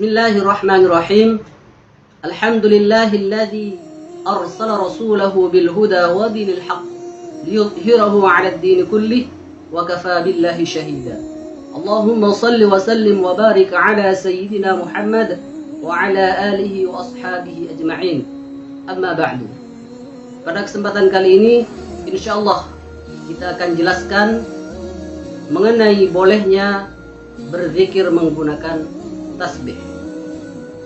Bismillahirrahmanirrahim. Alhamdulillahilladzi arsala rasulahu bil huda wa dinil haqq liyudhhirahu 'ala ad-din kullih wa kafa billahi shahida. Allahumma shalli wa sallim wa barik 'ala sayyidina Muhammad wa 'ala alihi wa ashabihi ajma'in. Amma ba'du. Pada kesempatan kali ini insyaallah kita akan jelaskan mengenai bolehnya berzikir menggunakan tasbih.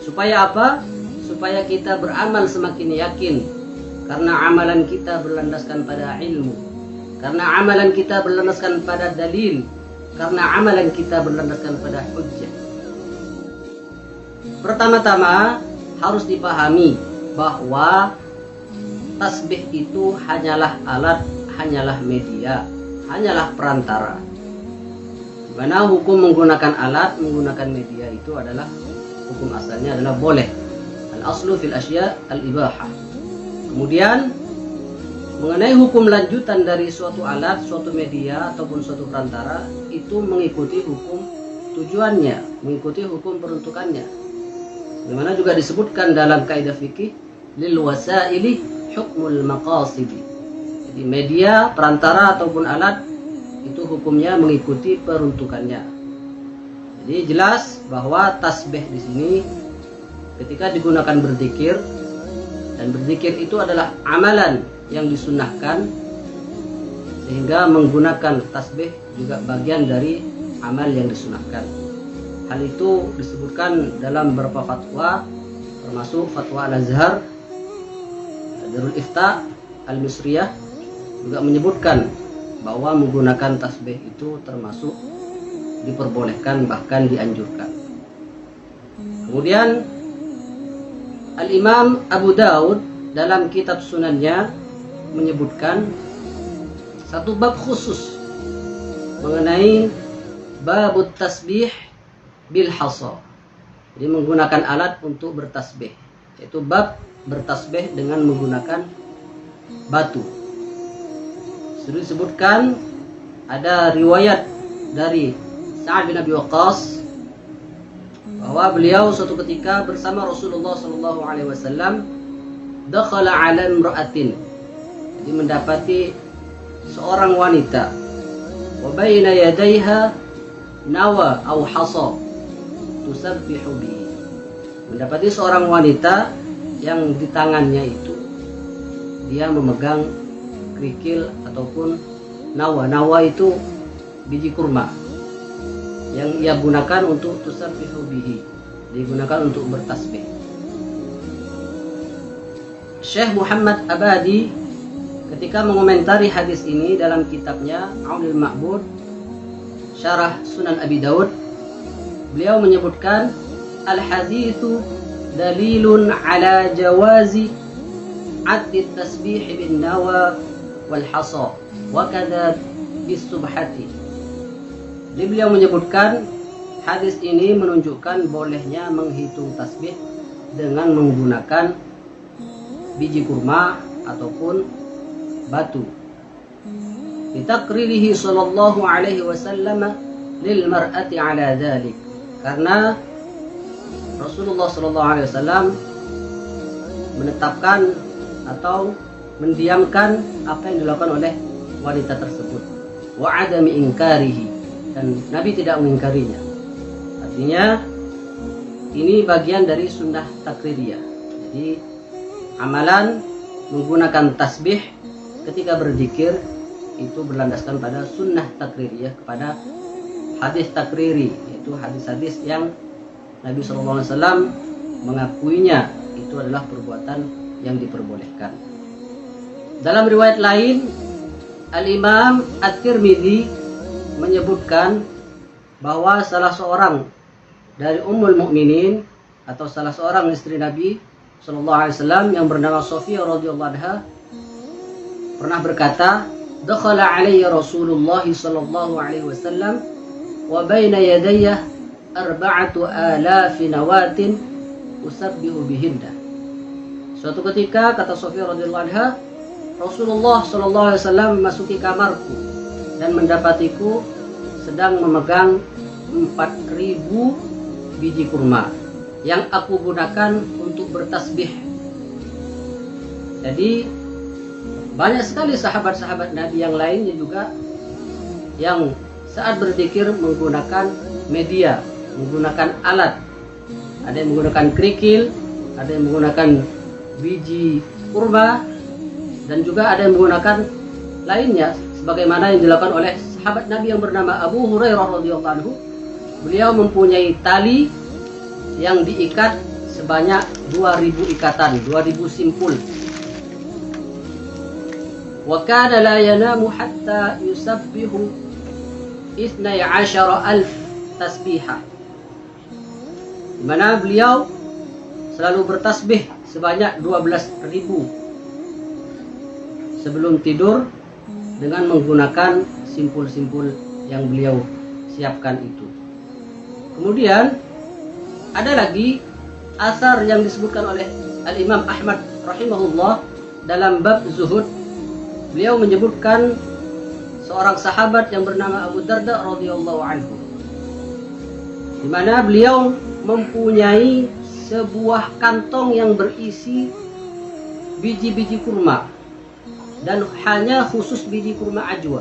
Supaya apa? Supaya kita beramal semakin yakin. Karena amalan kita berlandaskan pada ilmu. Karena amalan kita berlandaskan pada dalil. Karena amalan kita berlandaskan pada hujjah. Pertama-tama harus dipahami bahwa tasbih itu hanyalah alat, hanyalah media, hanyalah perantara. Mana hukum menggunakan alat, menggunakan media itu adalah hukum asalnya adalah boleh. Al-aslu fil asya al-ibahah. Kemudian mengenai hukum lanjutan dari suatu alat, suatu media ataupun suatu perantara itu mengikuti hukum tujuannya, mengikuti hukum peruntukannya. Bagaimana juga disebutkan dalam kaidah fikih lil wasaili hukmul maqasidi. Jadi media, perantara ataupun alat itu hukumnya mengikuti peruntukannya. Jadi jelas bahwa tasbih di sini ketika digunakan berzikir, dan berzikir itu adalah amalan yang disunnahkan, sehingga menggunakan tasbih juga bagian dari amal yang disunnahkan. Hal itu disebutkan dalam beberapa fatwa, termasuk fatwa Al-Azhar, Darul Ifta, Al-Misriyah juga menyebutkan bahwa menggunakan tasbih itu termasuk diperbolehkan, bahkan dianjurkan. Kemudian Al-Imam Abu Daud dalam kitab sunannya menyebutkan satu bab khusus mengenai babut tasbih bil hasa. Jadi menggunakan alat untuk bertasbih, yaitu bab bertasbih dengan menggunakan batu. Sudah disebutkan ada riwayat dari Sa'ad bin Abi Waqqas bahwa beliau suatu ketika bersama Rasulullah SAW dakhala 'ala imra'atin, jadi mendapati seorang wanita, wa baina yadayha nawa aw hasa tusabbihu bihi, mendapati seorang wanita yang di tangannya itu dia memegang kerikil ataupun nawa. Nawa itu biji kurma yang ia gunakan untuk tusabbihu bihi, digunakan untuk bertasbih. Syekh Muhammad Abadi ketika mengomentari hadis ini dalam kitabnya Aunul Ma'bud Syarah Sunan Abi Daud, beliau menyebutkan al-haditsu dalilun ala jawazi addi tasbih bin nawa wal hasa wa kadza bis subhati. Jadi beliau menyebutkan hadis ini menunjukkan bolehnya menghitung tasbih dengan menggunakan biji kurma ataupun batu. Bitakririhi sallallahu alaihi wasallam lil mar'ati ala dzalik. Karena Rasulullah sallallahu alaihi wasallam menetapkan atau mendiamkan apa yang dilakukan oleh wanita tersebut, wa adami ingkarihi, dan Nabi tidak mengingkarinya. Artinya ini bagian dari sunnah takririyah. Jadi amalan menggunakan tasbih ketika berzikir itu berlandaskan pada sunnah takririyah, kepada hadis takriri, yaitu hadis-hadis yang Nabi SAW mengakuinya itu adalah perbuatan yang diperbolehkan. Dalam riwayat lain, Al-Imam At-Tirmidzi menyebutkan bahwa salah seorang dari Ummul Mukminin atau salah seorang istri Nabi sallallahu alaihi wasallam yang bernama Sofiyah radhiyallahu anha pernah berkata, "Dakhala alayya Rasulullah sallallahu alaihi wasallam wa baina yadayya 4,000 nawatin usabbihu bihinna." Suatu ketika, kata Sofiyah radhiyallahu anha, Rasulullah sallallahu alaihi wasallam memasuki kamarku dan mendapatiku sedang memegang 4.000 biji kurma. yang aku gunakan untuk bertasbih. Jadi banyak sekali sahabat-sahabat Nabi yang lainnya juga yang saat berzikir menggunakan media, menggunakan alat. Ada yang menggunakan kerikil, ada yang menggunakan biji kurma, dan juga ada yang menggunakan lainnya sebagaimana yang dilakukan oleh sahabat Nabi yang bernama Abu Hurairah radhiyallahu anhu. Beliau mempunyai tali yang diikat sebanyak 2000 ikatan, 2000 simpul. Wa kana la yanamu hatta yusabbihu 12,000 tasbihah. Di mana beliau selalu bertasbih sebanyak 12.000 sebelum tidur dengan menggunakan simpul-simpul yang beliau siapkan itu. Kemudian ada lagi asar yang disebutkan oleh Al-Imam Ahmad rahimahullah dalam bab zuhud. Beliau menyebutkan seorang sahabat yang bernama Abu Darda radhiyallahu anhu, di mana beliau mempunyai sebuah kantong yang berisi biji-biji kurma, dan hanya khusus biji kurma ajwa.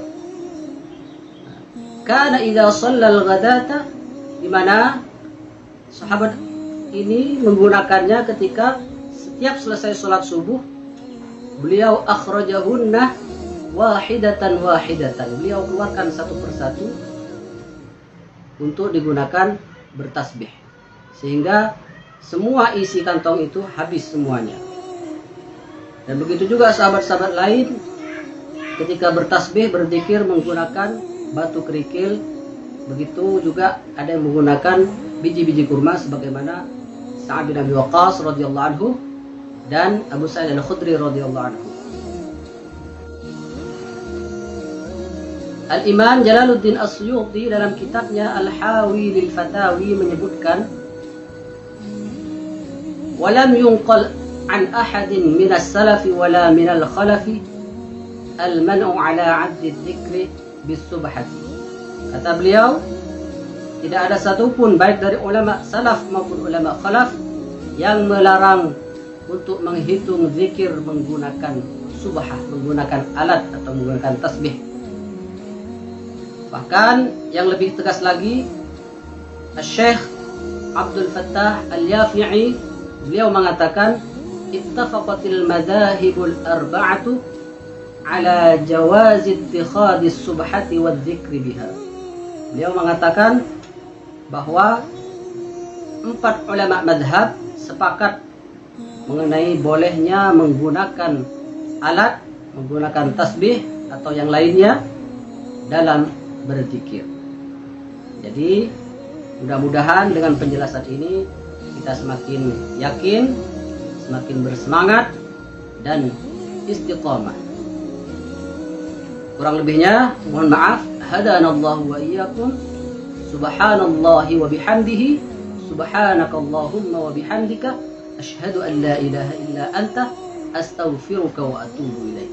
Kana idza shallal ghadata, di mana sahabat ini menggunakannya ketika setiap selesai sholat subuh. Beliau akhrajahunna wahidatan wahidatan. Beliau keluarkan satu persatu untuk digunakan bertasbih, sehingga semua isi kantong itu habis semuanya. Dan begitu juga sahabat-sahabat lain ketika bertasbih, berzikir menggunakan batu kerikil. Begitu juga ada yang menggunakan biji-biji kurma sebagaimana Sa'ad bin Abi Waqqas radhiyallahu anhu dan Abu Sa'id Al-Khudri radhiyallahu anhu. Al-Imam Jalaluddin As-Suyuti dalam kitabnya Al-Hawi lil Fatawi menyebutkan, "Walam yunqal an ahadin min as-salafi wala min al-khalafi al-man'u ala 'addi dzikri bis-subhati." Kata beliau, tidak ada satupun baik dari ulama salaf maupun ulama khalaf yang melarang untuk menghitung zikir menggunakan subhah, menggunakan alat atau menggunakan tasbih. Bahkan yang lebih tegas lagi, Syekh Abdul Fattah Al-Yafi'i, beliau mengatakan, ittafaqatil madahibul arba'atu ala jawazi ittikhadis subhati wa dzikri biha. Beliau mengatakan bahwa 4 ulama madhab sepakat mengenai bolehnya menggunakan alat, menggunakan tasbih atau yang lainnya dalam berzikir. Jadi mudah-mudahan dengan penjelasan ini kita semakin yakin, semakin bersemangat dan istiqamah. Kurang lebihnya mohon maaf. Hadanallahu wa iyyakum. Subhanallahi wa bihamdihi. Subhanakallahumma wa bihamdika. Asyhadu an la ilaha illa anta. Astaghfiruka wa atubu ilaik.